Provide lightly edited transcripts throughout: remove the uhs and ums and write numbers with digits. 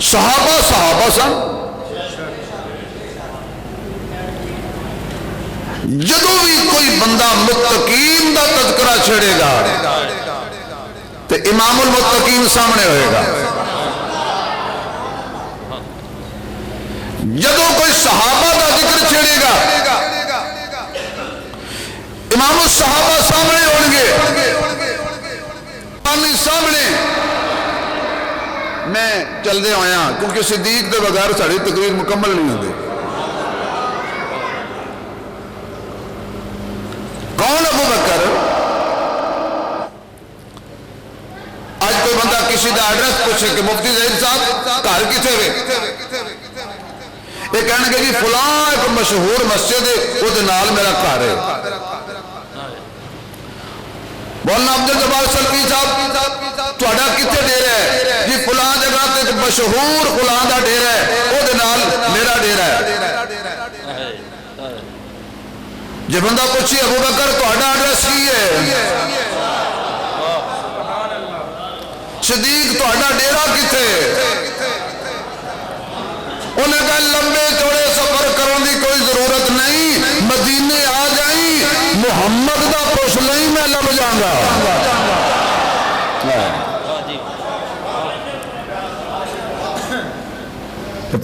صحابہ سن جدو بھی کوئی بندہ متقین دا تذکرہ چھڑے گا تو امام المتقین سامنے ہوئے گا، جدو کوئی صحابہ دا ذکر چھڑے گا امام الصحابہ سامنے ہوں گے، سامنے میں چل دے ہویا کیونکہ صدیق دے بغیر ساری تقریر مکمل نہیں ہوتی۔ کون ابو بکر؟ آج کوئی بندہ کسی دا ایڈریس پوچھے کہ مفتی زہیر صاحب گھر کتنے ہوئے، یہ کہنے گے کہ فلاں ایک مشہور مسجد ہے وہ دے نال میرا گھر ہے۔ مولانا عبدالجبار سلفی صاحب تہاڈا کتنے ڈیرا ہے؟ جی فلاں جگہ تے مشہور فلاں دا ڈیرا ہے وہ دے نال میرا ڈیرا ہے۔ جی بندہ پوچھی ابو بکر تہاڈا ایڈریس کی ہے؟ صدیق تہاڈا ڈیرا کتنے؟ انہیں کہا لمبے چوڑے سفر کرنے کی کوئی ضرورت نہیں، مدینے آ جائیں محمد دا پوچھ لیں میں لب جاؤں گا۔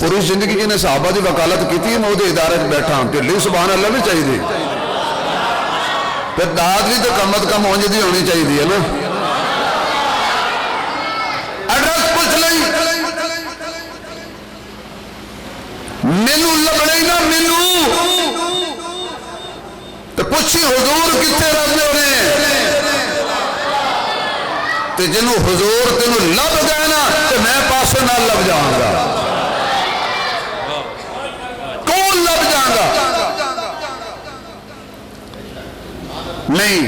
پوری زندگی جنہیں صحابہ دی وکالت کی تھی میں وہ ادارے بیٹھا ہوں ٹھلی سبحان اللہ بھی چاہیے، پھر داد بھی تو کم از کم ہونی ہونی چاہیے نا۔ ایڈریس پوچھ لیں مینو لبنے ہی نہ مینو تو پوچھی حضور کتنے رہتے ہونے تو جنہوں حضور تینوں لب گئے نا تو میں پاسے نہ لب جاؤں گا۔ کون لب جاؤں گا؟ نہیں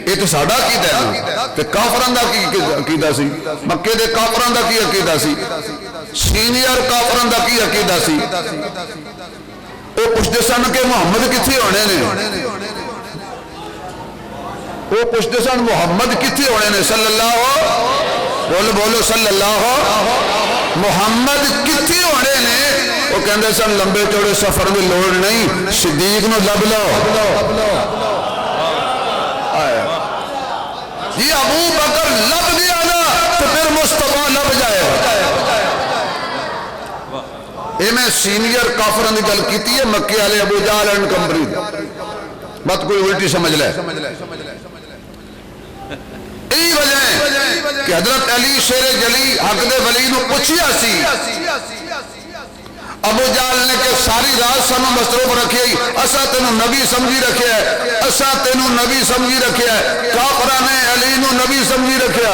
یہ تو ساڑھا عقیدہ ہے نا کہ کافران دا کی عقیدہ سی، مکے دے کافران دا کی عقیدہ سی، سینئر کافران دا کی عقیدہ سی، وہ پوچھتے سن کہ محمد کتنے ہونے نے، وہ پوچھتے سن محمد کتنے ہونے نے صلی اللہ بولو صلی اللہ محمد کتنے ہونے نے، وہ کہندے سن لمبے چوڑے سفر میں لوڑ نہیں صدیق نو لب لو۔ یہ ابو بکر لب دیا نا تو پھر مصطفیٰ لب جائے گا۔ یہ میں سینئر کافران دی گل کیتی ہے، مکے والے ابو جہل اینڈ کمپنی مت کوئی الٹی سمجھ لے۔ یہی وجہ ہے کہ حضرت علی شیر جلی حق دے ولی نو پوچھیا سی ابو جہل نے کہ ساری رات سانو مصروف رکھے اسا تینوں نبی سمجھی رکھیا ہے، اسا تینوں نبی سمجھی رکھیا ہے، کافران نے علی نو نبی سمجھی رکھیا۔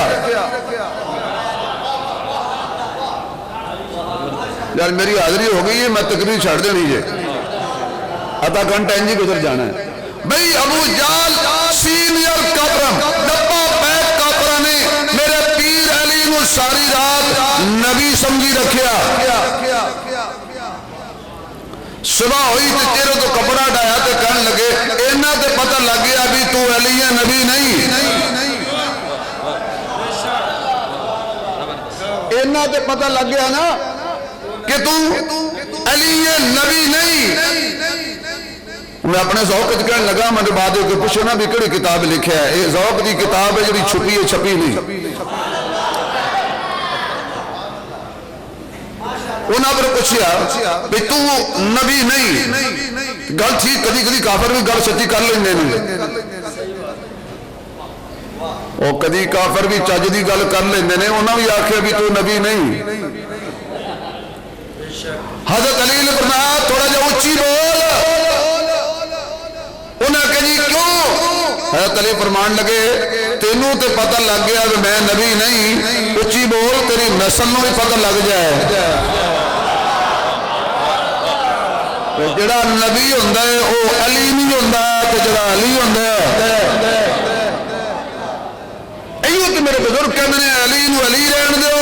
یار میری حاضری ہو گئی ہے میں تقریر چھڑ دینی ہے، آدھا گھنٹہ انجی گزر جانا ہے۔ بھئی ابو جہل سینئر کافران ڈبا بیک کافران نے میرے پیر علی نو ساری رات نبی سمجھی رکھیا۔ صبح ہوئی تو چہرے تو کپڑا ڈایا تو کہنے لگے اینا تے پتہ لگ گیا ابھی تو علی نبی نہیں، اینا تے پتہ لگ گیا نا کہ تو علی نبی نہیں۔ میں اپنے ذوق کہنے لگا میں نے بعد کے پوچھو نا بھی کڑی کتاب لکھیا ہے، یہ ذوق دی کتاب ہے جڑی چھپی ہے چھپی نہیں۔ انہاں پر پوچھیا بھی تو نبی نہیں، گل تھی کدی کدی کافر بھی گل سچی کر لیندے نے، او کدی کافر بھی چج دی گل کر لیندے نے، انہاں بھی آکھیا بھی تو نبی نہیں۔ حضرت علی نے فرمایا تھوڑا جا اونچی بول، انہاں کہ جی کیوں؟ حضرت علی فرمان لگے تینوں تے پتہ لگ گیا کہ میں نبی نہیں، اونچی بول تیری نسل نو بھی پتہ لگ جائے۔ جڑا نبی ہوندہ ہے وہ علی نہیں ہوندہ تو جڑا علی ہوندہ ہے۔ ایو کہ میرے بزرگ کہنے ہیں علی نو علی رہن دیو،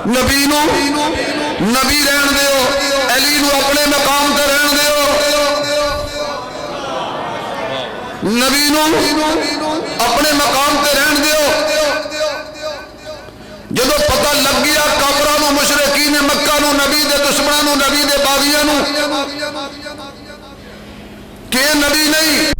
نبی نو نبی رہن دیو، علی نو اپنے مقام تے رہن دیو، نبی نو اپنے مقام تے رہن دیو۔ جدو پتہ لگ گیا کافراں مشرکین مکہ نو نبی دے دشمناں نبی دے باغیاں نو کہ نبی نہیں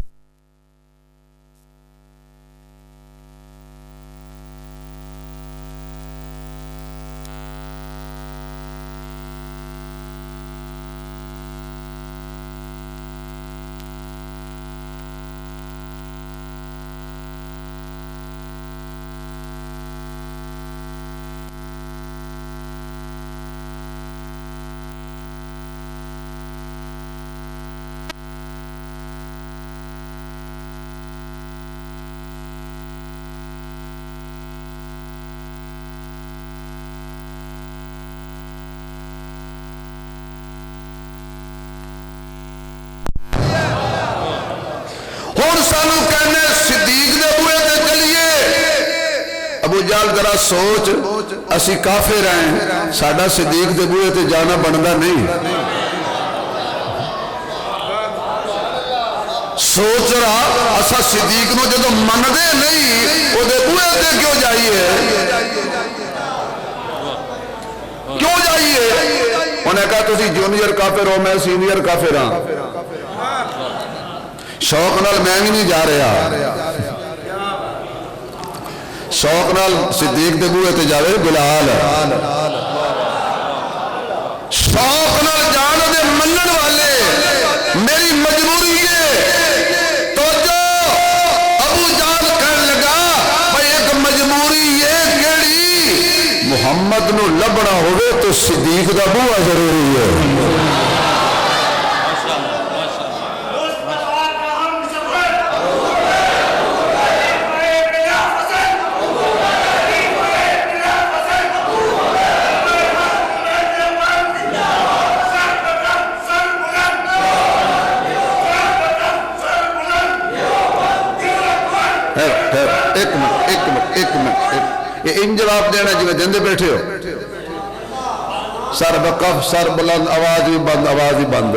سانو کہنے صدیق دے بوئے تے چلیے ابو جہل ذرا سوچ اسی کافر ہیں ساڈا صدیق دے بوئے تے جانا بندا نہیں سوچ رہا اسا صدیق نو جدو مندے نہیں او دے بوئے تے کیوں جائیے انہیں کہا تسی جونیئر کافر ہو میں سینئر کافر ہاں شوق نال میں بھی نہیں جا رہا شوق نال صدیق دے بوئے تے جاوے بلال شوق نال جان دے منن والے میری مجبوری ہے تو جو ابو جہل کہنے لگا بھائی ایک مجبوری یہ کیڑی محمد نو لبنا ہوئے تو صدیق دا بوئا ضروری ہے ان جواب دینا جی میں جندے بیٹھے ہو سر بقف سر بلند آواز بھی بند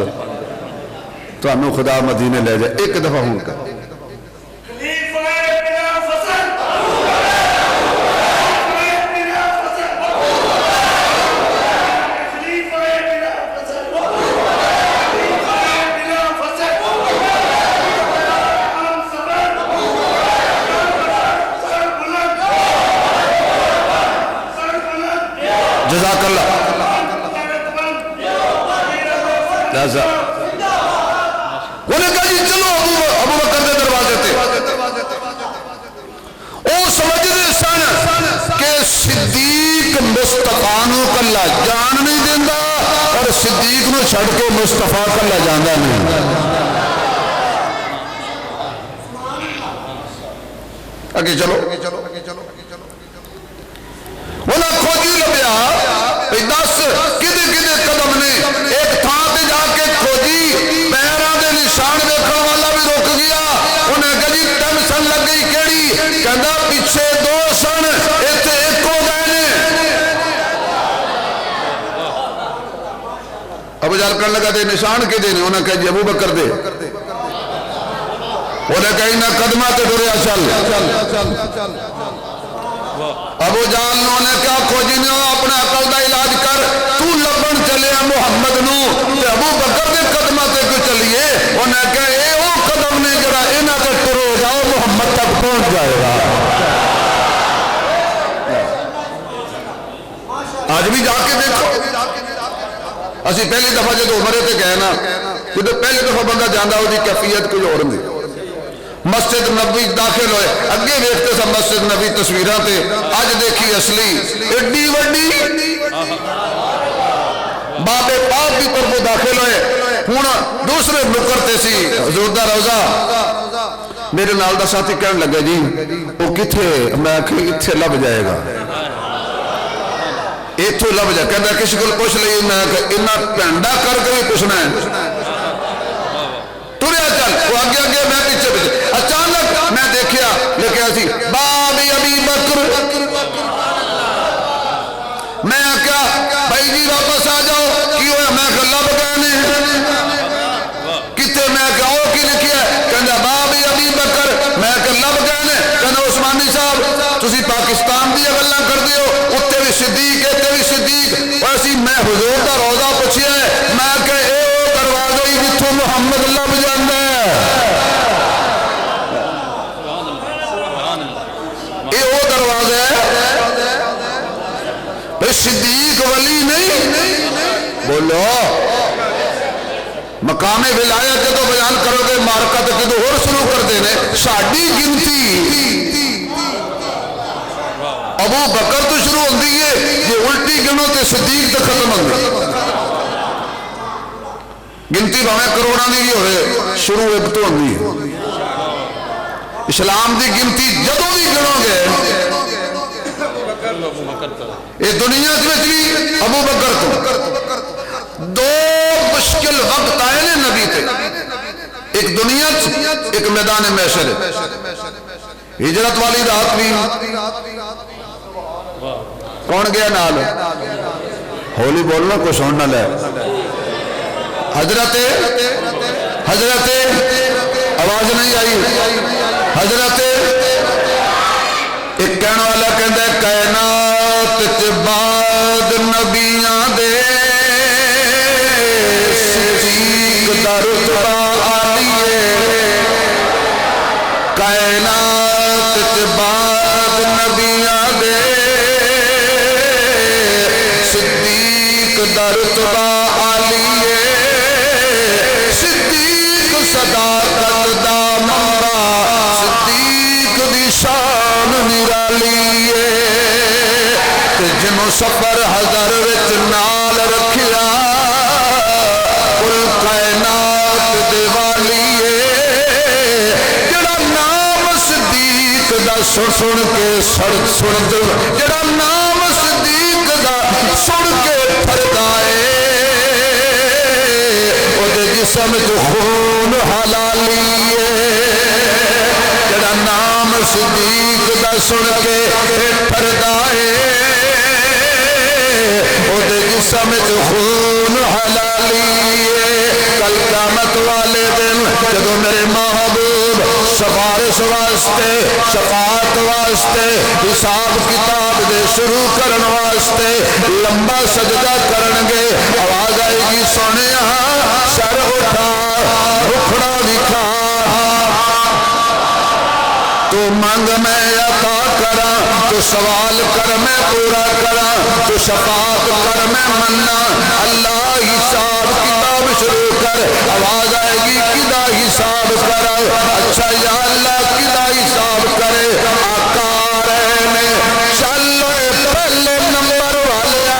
تو ہمیں خدا مدینے لے جائے ایک دفعہ ہوں کا جزاک اللہ انہیں کہا جی چلو ابو بکر دے دروازے تے او سمجھتے سن کہ صدیق مصطفیٰ نو کلا جان نہیں دیندہ اور صدیق نو چھڑ کے مصطفیٰ کلا جاندہ نہیں اگے چلو انہیں کھوجی لبیا دس کدے قدم نے ایک تھان تے جا کے کھوجی پیران دے نشان دیکھنے والا بھی رک گیا انہیں کہا جی ٹینشن لگ گئی کیڑی کہندا پیچھے دو سن ایتھے ایک ہو گئے نے ابو جہل کہنے لگا دے نشان کے دے نے انہیں کہا جی ابو بکر دے انہیں کہا انہیں قدمہ تے ڈریا چل ابو جہل نے کیا کھوجی نے اپنے عقل دا علاج کر تو لبن چلے محمد نو تے ابو بکر دے قدمہ تے کو چلیے انہیں کہا اے وہ قدم نے جڑا انہاں تے ٹرو جاؤ محمد تک پہنچ جائے گا آج بھی جا کے دیکھو اسی پہلی دفعہ جدو عمرے تے گئے نا جدو پہلی دفعہ بندہ جاندہ ہو دی کیفیت کوئی اور نہیں مسجد نبی داخل ہوئے اگے دیکھتے سا مسجد نبی تصویران تے آج دیکھی اصلی ایڈی وڈی باب پاک کی طرف داخل ہوئے ہون دوسرے نکرتے سی حضور دا روزہ میرے نال دا ساتھی کہنے لگا جی وہ کتھے میں کہ اتھے لب جائے گا اتھے لب جائے کہنا کسی کو پوچھ لئی میں کہ انہاں پینڈا کر کے پوچھنا ہے تریا چل وہ آگے میں پیچھے اچانک میں دیکھیا لکھیا سی باب ابی بکر میں کیا بھائی جی واپس آ جاؤ کی ہویا میں کہ لب گئے کتے میں کہ او کی لکھیا کہنا باب ابی بکر میں کہ لب گئے کہنا عثمانی صاحب تسی پاکستان دیا گلاں کردے ہو اتنے بھی صدیق اتنے بھی صدیق ویسی میں حضور دا روضہ پوچھیا ہے میں کہ اے او دروازہ ہی جتھوں محمد لب جاندا ہے اے او دروازہ ہے بھئی صدیق ولی نہیں بولو مقام ولایت جدو بیان کرو گے مارکت جدو اور شروع کر دینے ساڑی گنتی ابو بکر تو شروع ہوندی ہے یہ الٹی گنوں تے صدیق تے ختم ہوندی گنتی بھاویں کروڑاں دی ہوئے شروع ایک تو ہوندی ہے اسلام دی گنتی جدو بھی گنو گے یہ دنیا میں بھی ابو بکر تو دو مشکل وقت آئے نے نبی تے ایک دنیا ایک میدان محشر ہجرت والی رات بھی کون گیا نال ہولی بولنا کچھ ہونا لے حضرت آواز نہیں آئی حضرت ایک کہنے والا کہندہ ہے کائنات بعد نبیاں دے صدیق دا رتبہ عالیے کائنات بعد نبیاں دے صدیق دا رتبہ عالیے صدیق صداقت دا منبع صدیق دی شان نرالیے جنوں سفر حضر وچ نال رکھیا کل کائنات دیوالیے جڑا نام صدیق دا سن کے جڑا نام صدیق دا سن کے پھردائے او دے جسم جو خون حلالیے جڑا نام صدیق دا سن کے پھردائے او دے جسم جو خون حلالیے کل قیامت والے دن جدو میرے محبوب سفارش واسطے شفاعت واسطے حساب کتاب دے شروع کرن واسطے لمبا سجدہ کرنگے آواز آئے گی سونیا سر اٹھا رکھڑا دکھا تو مانگ میں عطا کرا تو سوال کر میں پورا کرا تو شفاعت کر میں مننا اللہ حساب کتاب شروع کر آواز آئے گی کدا حساب کر اچھا یا اللہ کدا حساب کرے آقا رہنے چلو پہلے نمبر والیا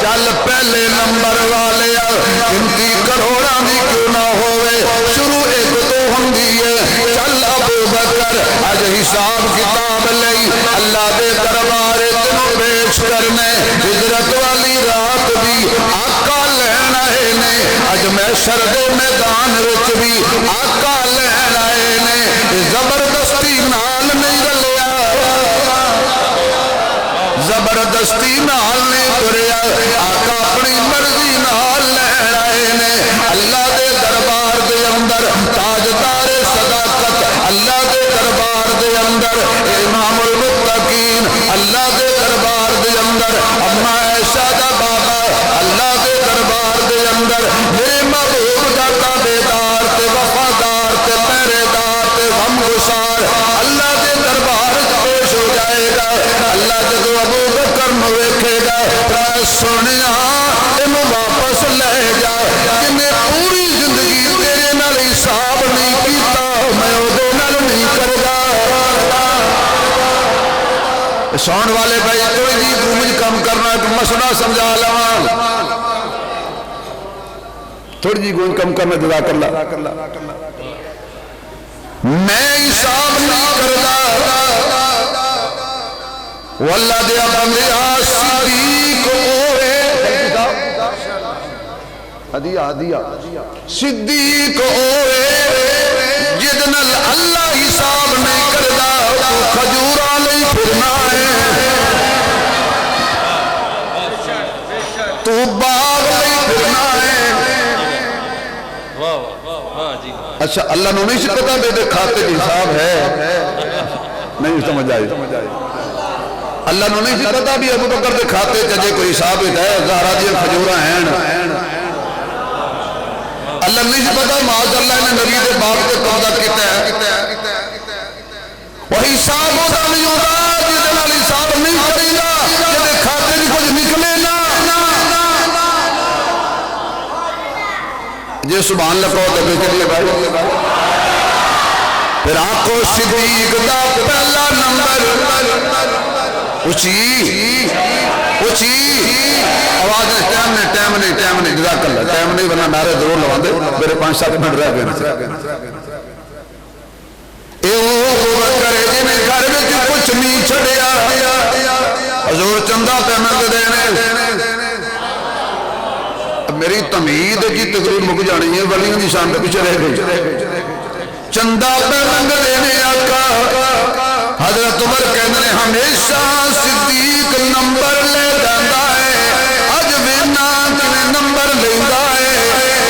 چل پہلے نمبر والیا گنتی کروڑاں دی کیوں نہ ہوئے شروع ایک تو ہوندی ہے چل ابو بکر اج حساب کتاب لئی اللہ دے دربار تینوں پیش کرنے ہجرت والی رات بھی آقا لین آئے نے اج محشر دے میدان وچ بھی آقا لین آئے نے زبردستی نال نہیں رلیا زبردستی نال نہیں تریا آقا اپنی مرضی نال لین آئے نے اللہ دے دربار دے اندر تاجدار صداقت اللہ دے دربار دے اندر امام المتقین اللہ دے دربار دے اندر اما عائشہ دا بابا اللہ دے دربار دے اندر میرے محبوب دا تابعدار تے وفادار تے پہرےدار تے غمگسار اللہ دے دربار پیش ہو جائے گا اللہ جدو ابو بکر نو ویکھے گا سونیا اینو واپس لے جا جنہیں پوری زندگی تیرے نال حساب نہیں کیتا میں اودے نال نہیں کردا سون والے بھائی تھوڑی جی گونج کم کرنا ایک مسئلہ سمجھا لواں تھوڑی جی گونج کم کرنا جزاک اللہ میں حساب نہیں کردا واللہ دیا بندیا صدیق ہوئے صدیق ہوئے جدن اللہ حساب نہیں کردا تو کھجورا نہیں پھرنا ہے تو باغ نہیں پھرنا ہے اچھا اللہ نے نہیں پتا میرے کھاتے حساب ہے نہیں سمجھ آئی؟ اللہ نو نہیں سی پتا بھی ابو بکر دے کھاتے چجے کوئی ثابت ہے زہرا دی کھجورا ہیں اللہ نہیں سی پتا معاذ اللہ نے نبی دے باپ تے قبضہ کیتا ہے وہ حساب ہوتا نہیں ہوتا جس نال حساب نہیں کرے گا جے کھاتے بھی کچھ نکلے نا جے سبحان اللہ کہو تے چلیے بھائی پھر آنکھو صدیق دا پہلا نمبر اچھی آواز ٹائم نہیں جزاک اللہ ٹائم نہیں ورنہ نعرے ضرور لوا دے میرے 5-7 منٹ رہ گئے اے او کرے جی نے گھر میں کچھ نہیں چھڑیا حضور چندہ پیمنٹ دینے میری تمید کی تقریر مک جانی ہے ولیوں کی شان کے پیچھے رہ گئی چندہ پیمنٹ دینے آقا حضرت عمر کہنے نے ہمیشہ صدیق نمبر لے جاندہ ہے اج وینا کنے نمبر لیندہ ہے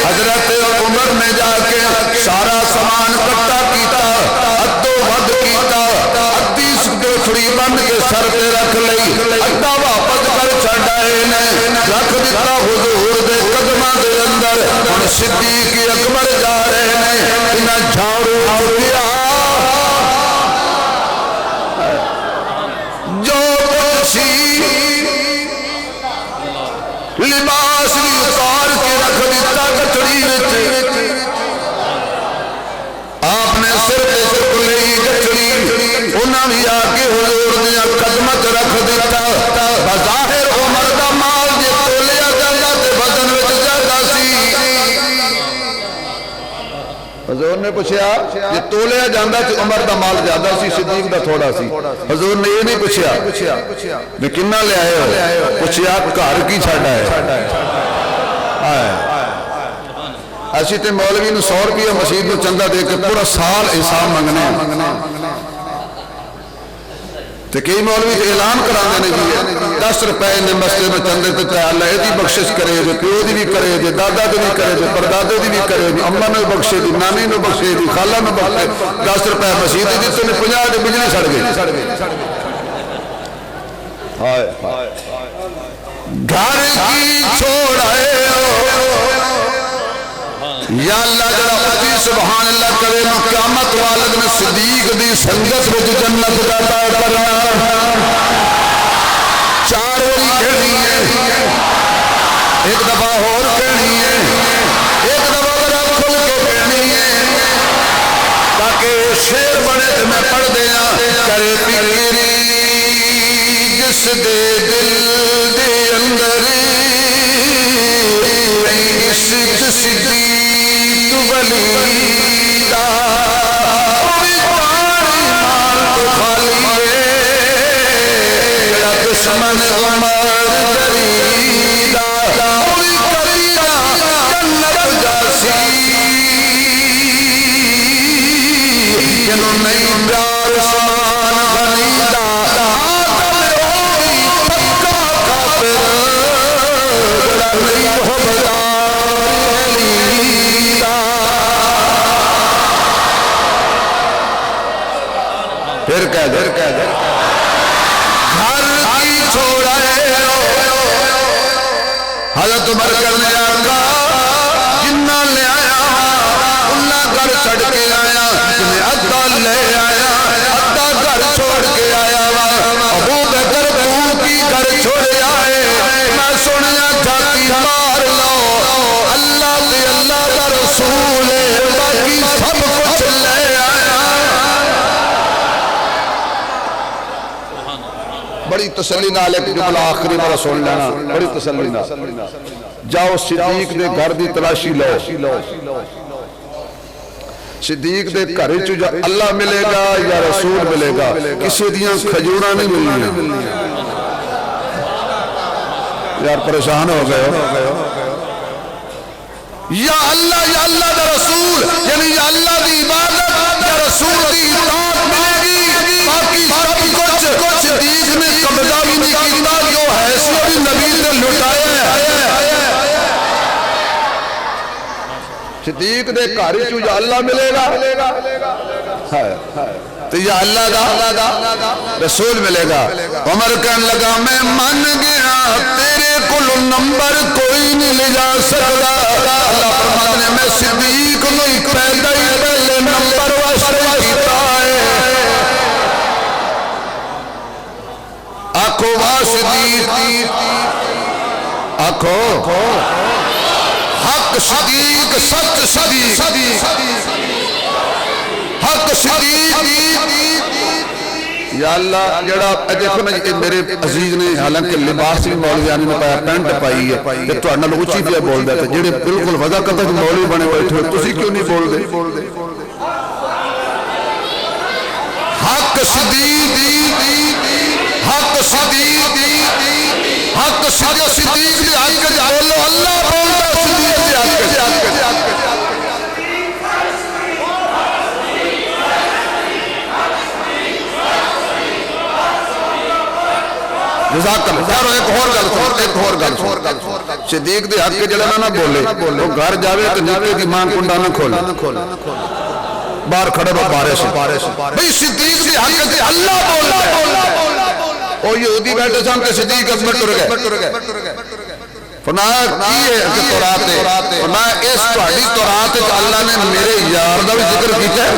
حضرت عمر نے جا کے سارا سامان کٹا کیتا ادو ود کیتا ادی سکڑی بند کے سر پہ رکھ لئی اڈا واپس کر چھڑائے نے رکھ دیتا حضور دے قدمہ دے اندر ان صدیق اکبر جا رہے نے انہیں جھاڑو گیا جو پوچھی لباس بھی اتار کے رکھ دیتا کچڑی آپ نے سر پہ چک لئی کچڑی انہاں بھی آکے حضور دیا قدمت رکھ دیتا بظاہر عمر دا مال جے تولیا جاندہ تے بدن وچ جاندہ سی حضور نے پوچھا یہ تولیا جاندہ تے عمر دا مال زیادہ سی صدیق دا تھوڑا سی حضور نے یہ نہیں پوچھا میں کنہ لے آئے ہو پوچھا گھر کی چھڑا ہے ایسی تے مولوی نے 100 روپیہ مسجد میں چندہ دے کے پورا سال حساب منگنے تے کئی مولوی اعلان کرانے نے کی 10 روپے نے مسجد میں چندے تے اللہ دی بخشش کرے جو پیو دی بھی کرے جو دادا دی بھی کرے جو پردادے دی بھی کرے جو اماں نے بخشے دی نانی نے بخشے دی خالہ نے بخشے 10 روپے مسجد دی تے 50 دی بجلی سڑ گئی ہائے گھر کی چھوڑ آئے یا اللہ جڑا پتی سبحان اللہ کرے نو قیامت والد میں صدیق دی سنگت وچ جنت دا عطا کرنا 4 واری کہنی ہے ایک دفعہ اور کہنی ہے ایک دفعہ ذرا کھل کے کہنی ہے تاکہ شیر بنے تے میں پڑھ دیاں کرے فکری جس دے دل دے اندر عشق صدیق ولیدہ اوی پانی مال تو خالی ہے دشمن عمر دریدہ اوی کریدہ جنت جاسی جنہوں نہیں پیار سمان غنیدہ آدم ہوئی پکا کافر جڑا نہیں محبتہ پھر کہہ دے گھر کی چھوڑائے حضرت عمر کرنے آقا جنہ لے آیا انہا گھر چھڑ کے آیا جنہیں ادھا لے آیا ادھا گھر چھوڑ کے آیا ابو بکر بہو کی گھر چھوڑے آئے میں سنیا جاتی مار لو اللہ دے اللہ دا رسول باقی سب کچھ لے آیا بڑی تسلی نال ایک جملہ آخری مرا سن لینا بڑی تسلی نال جاؤ صدیق دے گھر دی تلاشی لو صدیق دے گھر چ اللہ ملے گا یا رسول ملے گا کسی دیاں کھجوراں نہیں ملنی یار پریشان ہو گئے یا اللہ دا رسول یعنی یا اللہ دی عبادت یا رسول دی اطاعت ملے گی باقی سب کچھ صدیق نے قبضہ بھی نہیں کیتا جو حیثیت بھی نبی نے لٹایا ہے صدیق دے گھر چ اللہ ملے گا تو یا اللہ دا رسول ملے گا۔ عمر کہنے لگا میں من گیا تیرے کل نمبر کوئی نہیں لے جا سکتا۔ اللہ فرماتے ہیں میں صدیق نہیں پیدا ہی پہلے نمبر واسطے کیتا ہے۔ آنکھو واسطی آنکھو حق صدیق سچ صدیق حق صدیق۔ یا اللہ جڑا دیکھو نا میرے عزیز نے حالانکہ لباس بھی مولویانی نے پایا پینٹ پائی ہے کہ تو انہوں اچھی پہ بول دیتا جڑے بالکل وضع کرتا کہ مولوی بنے بیٹھے ہو تسی کیوں نہیں بول دے؟ حق صدیق حق صدیق حق صدیق دی حق کے بولو اللہ بولتا صدیق دی حق کے جزاک اللہ۔ ایک اور گل صدیق دے حق کے جڑا نہ بولے وہ گھر جاوے تو نیچے دی ماں کنڈا نہ کھولے باہر کھڑے ہو بارش بھئی صدیق دے حق کے اللہ بولتا ہے۔ وہ یہودی بیٹھے سن کہ صدیق اکبر ٹر گئے فرمایا کی ہے کہ تورات ہے فرمایا اس تہاڈی تورات وچ اللہ نے میرے یار دا بھی ذکر کیتا ہے۔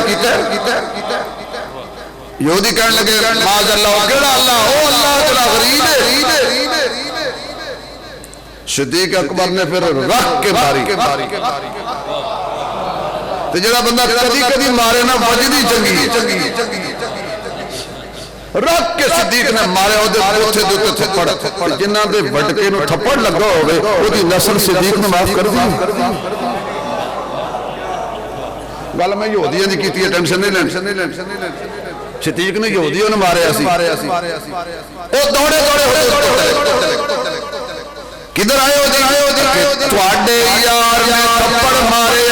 یہودی کہنے لگے معاذ اللہ کیڑا اللہ او اللہ جڑا غریب ہے۔ صدیق اکبر نے پھر رکھ کے ماری تو جڑا بندہ کدی مارے نا وجدی چنگی رکھ کے صدیق نے مارے او دے پوچھے دے تھپڑ جنہ دے وٹکے نو تھپڑ لگا ہوئے او دی نسل صدیق نے معاف کر دی۔ گل میں یہودیاں دی کیتی ہے ٹینشن نہیں لین صدیق نے یہودیوں نے مارے اسی او دوڑے کدھر آئے ہو جی تواڈے یار نے تھپڑ مارے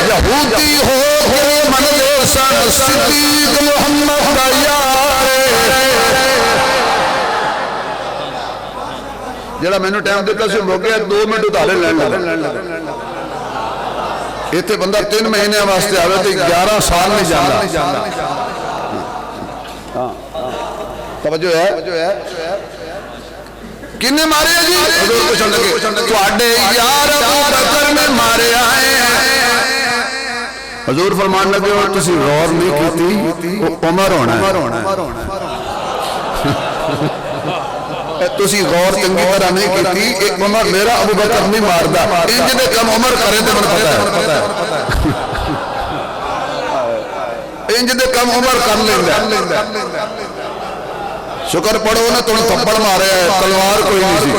یہودی ہو کے منلے سن صدیق محمد دا یار جڑا میں نے ٹائم دیتا سی ہو گیا 2 منٹ ادھارے لین ایتھے بندہ 3 مہینے واسطے آوے تو 11 سال نہیں جانا۔ توجہ ہے کنے مارے جی حضور کو چند لگے تواڈے یار ابو بکر نے مارے آئے حضور فرمان لگے اور تسی غور نہیں کیتی وہ عمر ہونا ہے تسی غور چنگی طرح نہیں کیتی ایک عمر میرا ابو بکر نہیں ماردا انج دے کم عمر کرے تے من پتہ ہے انج دے کم عمر کر لیندا شکر پڑھو نے تو تھپڑ مارے ہے تلوار کوئی نہیں سی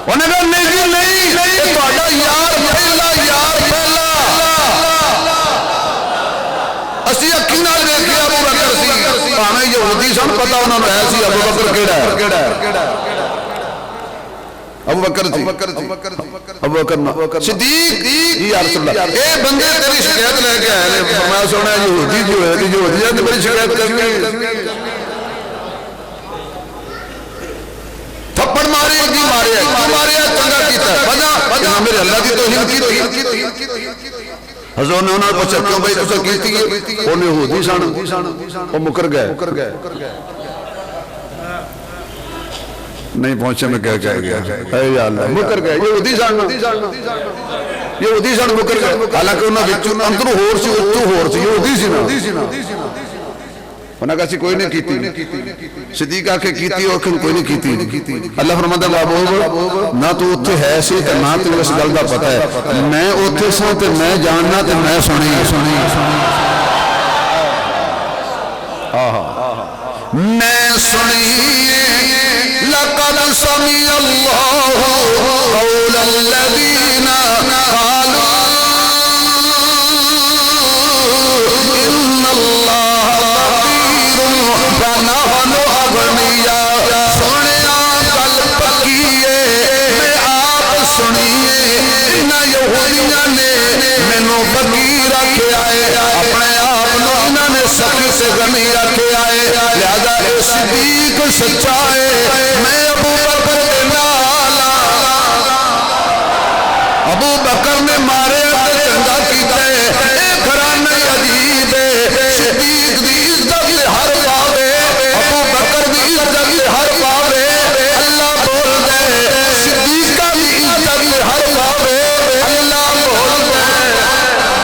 انہیں کہا نہیں یہ تہاڈا یار پہلا اسی اکھی نال ویکھیا ابو بکر سی بھاویں یہودی سن پتہ انہاں نوں ہے سی ابو بکر کیڑا ہے ابو بکر صدیق یا رسول اللہ اے بندے تیری شکایت لے کے آئے میں سنا یہودی جو ہے یہودیاں نے میری شکایت کرنی تھپڑ مارے جی مارے چنگا کیتا ہے وجہ میرے اللہ کی توہین کی حضور نے انہوں نے پوچھا کیوں بھائی تسا کیتی ہے انہیں یہودی سن وہ مکر گئے نہیں پہنچے میں کہہ گیا اے یا اللہ مکر گئے یہودی سن مکر گئے حالانکہ انہوں نے اندروں ہور سی اتو ہور سی یہودی سی نا انہوں نے کہا کوئی نہیں کیتی صدیق آکے کیتی اوکھن کوئی نہیں کیتی اللہ فرماتا بابو نہ تو اتھے ہے سی تے نہ تو اس گل دا پتہ ہے میں اتھے ساں تے میں جاننا تے میں سنی میں سنی لقد سمع اللہ قول الذین قالوا ان اللہ ونحن اغنیاء سنیا کل پکیے میں آپ سنیے ان یہودیاں نے مینوں فقیر رکھے آئے اپنے آپ انہوں نے سخی سے غنی رکھے آئے لہذا صدیق سچا ہے میں